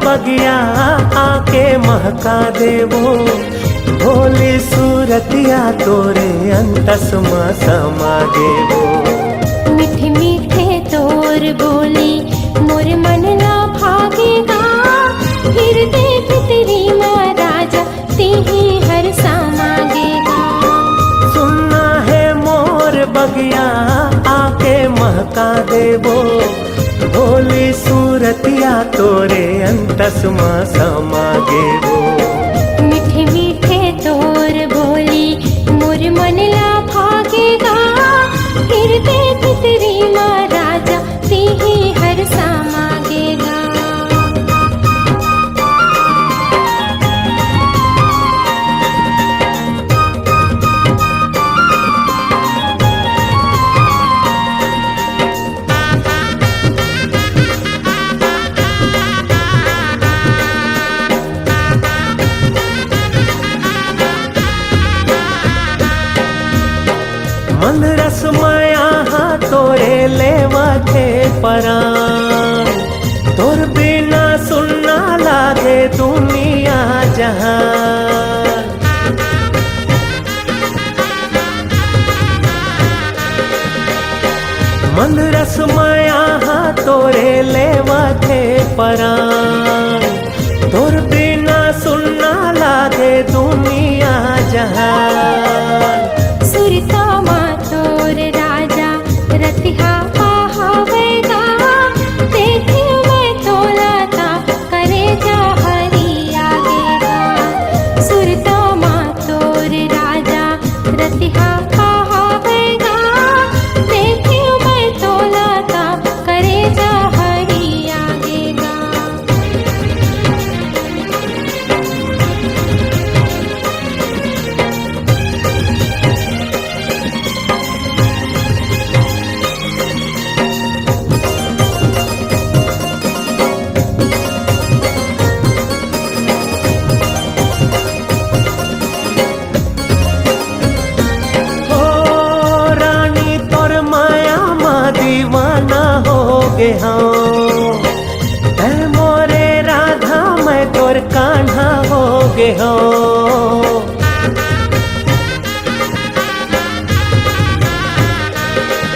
बगिया आके महका देवो, भोली सूरतिया तोरे अंतस में समा देवो। मीठे मीठे तोर बोली मोर मन ना भागेगा, हृदय भितरी माँ राजा तेही हर सा मांगेगा। सुनना है मोर बगिया आके महका देवो, भोली सूरतिया तोरे अंतस में समा देवो। मीठे मीठे तोर बोली मोर मन ला भागेगा, हृदय भितरी माँ राजा तेही हर सा मांगेगा। मन रस माया तोरे लेवा थे परान, तोर बिना सुनना लागे दुनिया जहान। मन रस माया तोरे लेवा थे परान, तोर बिना सुनना लागे दुनिया जहान। सुरता माँ तोर राजा रतिहा आवेगा, देखे मैं तोलाता करे जा हरी आगेगा। सुरता माँ तोर राजा रतिहा आवेगा, देखे मैं तोलाता करे जा हरी आगेगा। दीवाना हो गे हाँ, तै मोरे राधा मैं तोर कान्हा हो गे हाँ।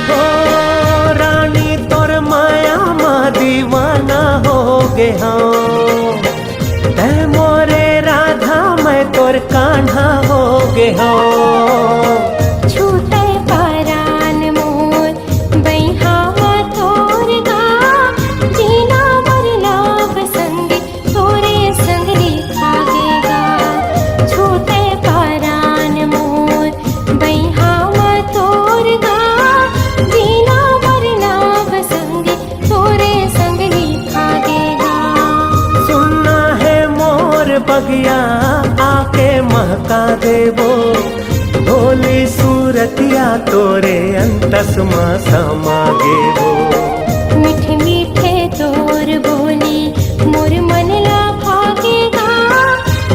हो रानी तोर माया माँ दीवाना हो गे हाँ, तै मोरे राधा मैं तोर कान्हा हो गे हाँ। छूटे परान मोर बैहा तोर गा, जीना मरना संग तोरे संग लिखागेगा। छूटे परान मोर बैहा तोर गा, जीना मरना संग तोरे संग लिखागेगा। सुनना है मोर बगिया आके महका देवो, भोली सूरतिया तोरे अंतस में समा देवो। मीठे मीठे तोर बोली मोर मन ला भागेगा,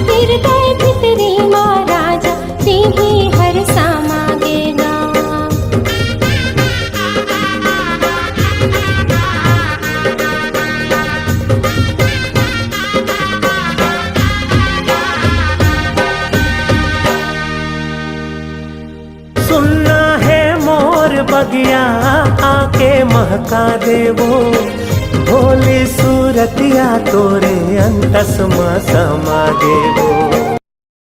हृदय भितरी माँ राजा तेही हर सा मांगेगा। सुनना है मोर बगिया आके महका देवो, भोली सूरतिया तोरे अंतस में समा देवो।